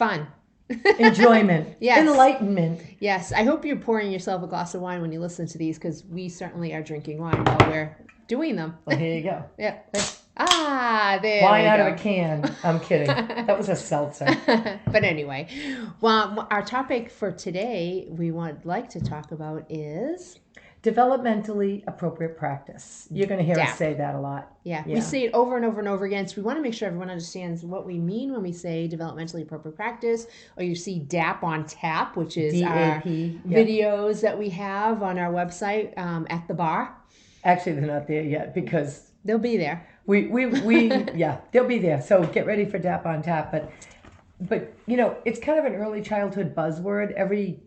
Fun. Enjoyment. Yes. Enlightenment. Yes. I hope you're pouring yourself a glass of wine when you listen to these, because we certainly are drinking wine while we're doing them. Well, here you go. Yeah. There Wine we out go. of a can. I'm kidding. That was a seltzer. But anyway, well, our topic for today we would like to talk about is Developmentally appropriate practice. You're going to hear DAP. us say that a lot. Yeah, we say it over and over and over again. So we want to make sure everyone understands what we mean when we say developmentally appropriate practice, or you see DAP on tap, which is DAP, our yep. videos that we have on our website at the bar. Actually, they're not there yet because they'll be there. Yeah, they'll be there. So get ready for DAP on tap. But you know, it's kind of an early childhood buzzword. Every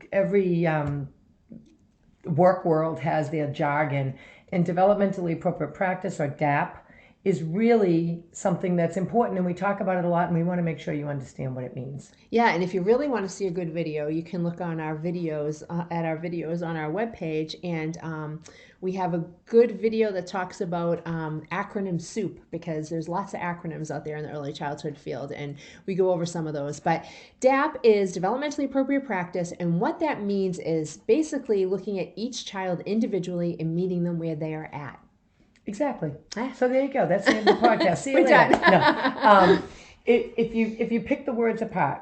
work world has their jargon, and developmentally appropriate practice, or DAP, is really something that's important, and we talk about it a lot, and we want to make sure you understand what it means. Yeah, and if you really want to see a good video, you can look on our videos, at our videos on our webpage, and we have a good video that talks about acronym soup, because there's lots of acronyms out there in the early childhood field, and we go over some of those. But DAP is developmentally appropriate practice, and what that means is basically looking at each child individually and meeting them where they are at. Exactly. So there you go. That's the end of the podcast. See you later. No. If you pick the words apart,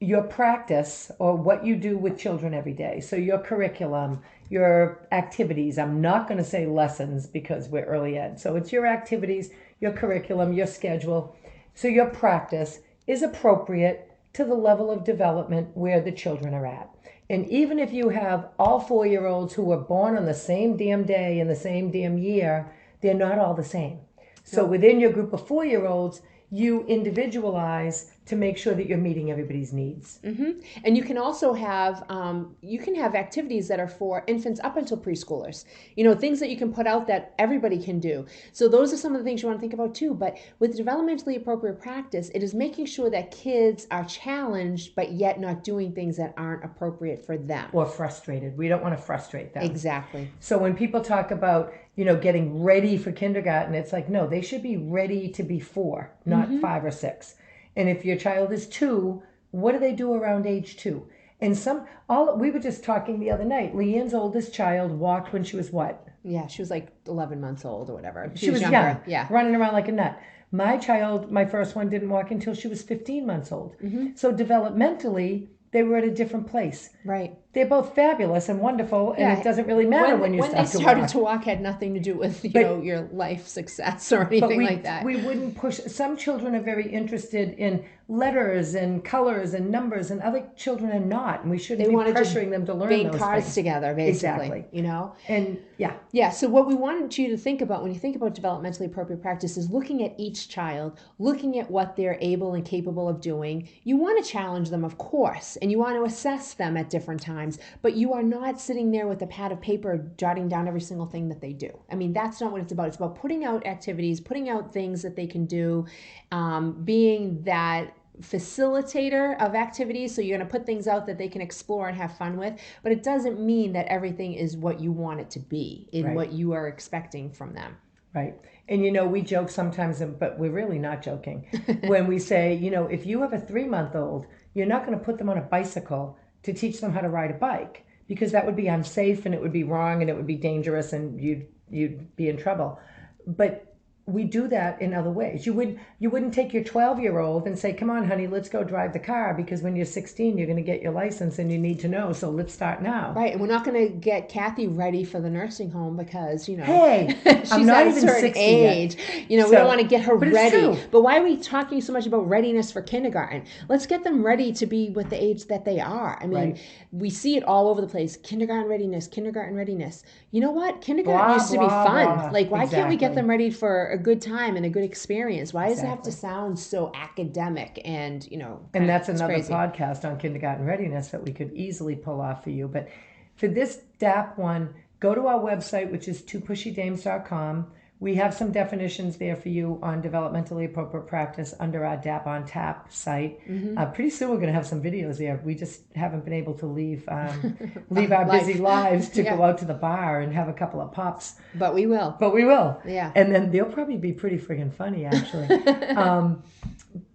your practice, or what you do with children every day, so your curriculum, your activities, I'm not going to say lessons because we're early ed, so it's your activities, your curriculum, your schedule. So your practice is appropriate to the level of development where the children are at. And even if you have all 4-year-olds who were born on the same damn day in the same damn year, they're not all the same. So within your group of 4-year-olds, you individualize to make sure that you're meeting everybody's needs. Mm-hmm. And you can also have activities that are for infants up until preschoolers. You know, things that you can put out that everybody can do. So those are some of the things you want to think about too. But with developmentally appropriate practice, it is making sure that kids are challenged, but yet not doing things that aren't appropriate for them. Or frustrated. We don't want to frustrate them. Exactly. So when people talk about, you know, getting ready for kindergarten, it's like, no, they should be ready to be 4, not 5 or 6. And if your child is 2, what do they do around age 2? And we were just talking the other night. LeeAnn's oldest child walked when she was what? Yeah, she was like 11 months old or whatever. She was younger. young, yeah, running around like a nut. My child, my first one, didn't walk until she was 15 months old. So developmentally, they were at a different place. Right. They're both fabulous and wonderful, and it doesn't really matter when you start to walk. When they started to walk had nothing to do with your life success or anything like that. We wouldn't push. Some children are very interested in letters and colors and numbers, and other children are not, and we shouldn't be pressuring them to learn those things. Bang cards together, basically. Exactly. You know? And yeah. So what we wanted you to think about when you think about developmentally appropriate practice is looking at each child, looking at what they're able and capable of doing. You want to challenge them, of course, and you want to assess them at different times, but you are not sitting there with a pad of paper jotting down every single thing that they do. I mean, that's not what it's about. It's about putting out activities, putting out things that they can do, being that facilitator of activities. So you're going to put things out that they can explore and have fun with, but it doesn't mean that everything is what you want it to be in what you are expecting from them. Right. And, you know, we joke sometimes, but we're really not joking when we say, you know, if you have a 3-month-old, you're not going to put them on a bicycle to teach them how to ride a bike, because that would be unsafe and it would be wrong and it would be dangerous and you'd be in trouble. But we do that in other ways. You wouldn't take your 12-year-old and say, come on, honey, let's go drive the car, because when you're 16, you're going to get your license and you need to know. So let's start now. Right. And we're not going to get Kathy ready for the nursing home because, you know, hey, she's I'm not at a even certain 60 age. Yet. You know, we don't want to get her ready. True. But why are we talking so much about readiness for kindergarten? Let's get them ready to be with the age that they are. I mean, we see it all over the place. Kindergarten readiness. You know what? Kindergarten used to be fun. Like, why can't we get them ready for a good time and a good experience? Why does it have to sound so academic and, you know, and that's another podcast on kindergarten readiness that we could easily pull off for you. But for this DAP one, go to our website, which is twopushydames.com. We have some definitions there for you on developmentally appropriate practice under our DAP on Tap site. Pretty soon we're going to have some videos there. We just haven't been able to leave our busy lives to go out to the bar and have a couple of pops. But we will. Yeah. And And then they'll probably be pretty friggin' funny, actually.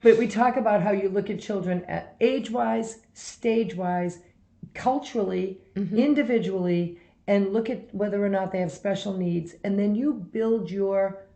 But we talk about how you look at children at age-wise, stage-wise, culturally, individually, and look at whether or not they have special needs. And then you build your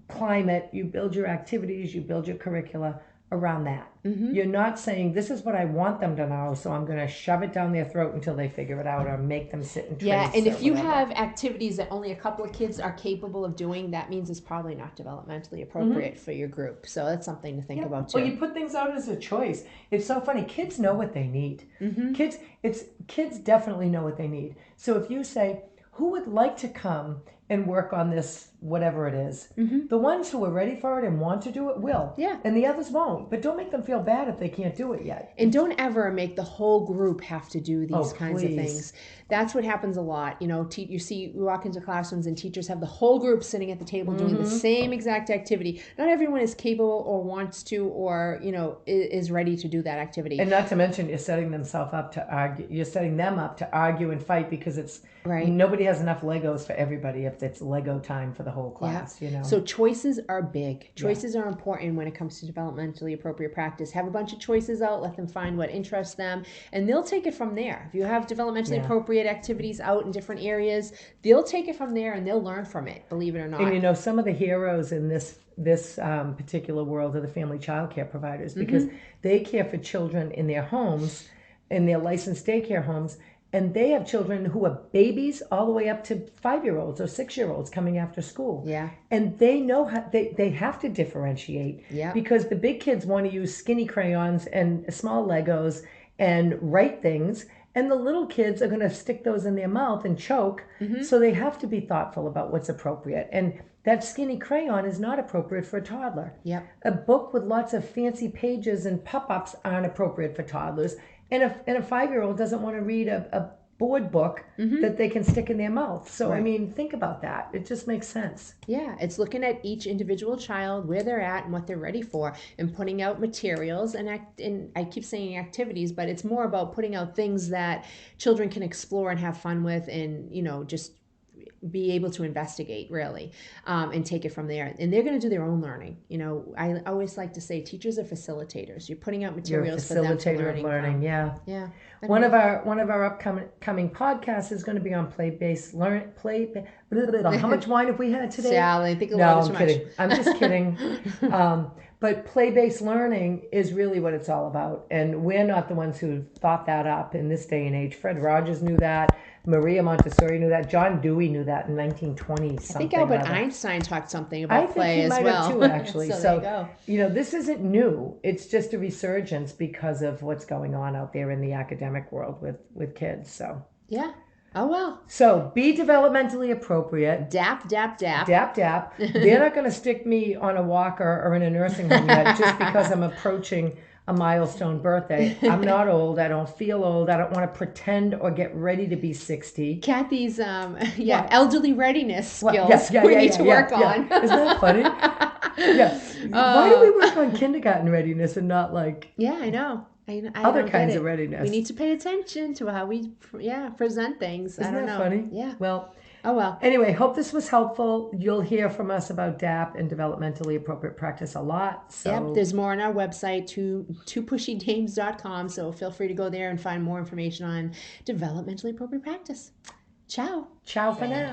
climate, you build your activities, you build your curricula around that. You're not saying, this is what I want them to know, so I'm going to shove it down their throat until they figure it out, or make them sit and trace. Yeah, and if you have activities that only a couple of kids are capable of doing, that means it's probably not developmentally appropriate for your group. So that's something to think about too. Well, you put things out as a choice. It's so funny. Kids know what they need. Kids definitely know what they need. So if you say, who would like to come and work on this, whatever it is, the ones who are ready for it and want to do it will. Yeah. And the others won't. But don't make them feel bad if they can't do it yet. And don't ever make the whole group have to do these kinds of things. That's what happens a lot. You know, you walk into classrooms and teachers have the whole group sitting at the table doing the same exact activity. Not everyone is capable or wants to, or, you know, is ready to do that activity. And not to mention, you're setting them up to argue. You're setting them up to argue and fight, because it's nobody has enough Legos for everybody if it's Lego time for the whole class. You know. So choices are big. Choices are important when it comes to developmentally appropriate practice. Have a bunch of choices out. Let them find what interests them, and they'll take it from there. If you have developmentally appropriate activities out in different areas, they'll take it from there and they'll learn from it. Believe it or not. And you know, some of the heroes in this particular world are the family child care providers, because they care for children in their homes, in their licensed daycare homes. And they have children who are babies all the way up to 5-year-olds or 6-year-olds coming after school. Yeah. And they know how they have to differentiate. Yeah. Because the big kids want to use skinny crayons and small Legos and write things. And the little kids are going to stick those in their mouth and choke. So they have to be thoughtful about what's appropriate. And that skinny crayon is not appropriate for a toddler. Yep. A book with lots of fancy pages and pop-ups aren't appropriate for toddlers. And a 5-year-old doesn't want to read a board book that they can stick in their mouth. So, I mean, think about that. It just makes sense. Yeah, it's looking at each individual child, where they're at and what they're ready for, and putting out materials and I keep saying activities, but it's more about putting out things that children can explore and have fun with, and, you know, just be able to investigate, really, and take it from there. And they're going to do their own learning. You know, I always like to say teachers are facilitators. You're putting out materials for them to learn learning. Yeah. Yeah. One of our upcoming podcasts is going to be on play-based learning. How much wine have we had today? Sally, I think a no, little too I'm kidding. much. I'm just kidding. But play-based learning is really what it's all about. And we're not the ones who thought that up in this day and age. Fred Rogers knew that. Maria Montessori knew that. John Dewey knew that in 1920 something. I think Albert Einstein talked something about play as well. I think he might have too, actually. So there you go. You know, this isn't new. It's just a resurgence because of what's going on out there in the academic world with kids. So yeah. Oh, well. So be developmentally appropriate. DAP, DAP, DAP. DAP, DAP. They're not going to stick me on a walker or in a nursing home yet just because I'm approaching a milestone birthday. I'm not old. I don't feel old. I don't want to pretend or get ready to be 60. Kathy's elderly readiness skills we need to work on. Isn't that funny? Yeah. Why do we work on kindergarten readiness and not like... Yeah, I know. I other kinds of readiness. We need to pay attention to how we present things. Isn't I don't that know. Funny? Yeah. Well. Oh, well. Anyway, hope this was helpful. You'll hear from us about DAP and developmentally appropriate practice a lot. So. Yep, there's more on our website, twopushydames.com. So feel free to go there and find more information on developmentally appropriate practice. Ciao. Ciao for now.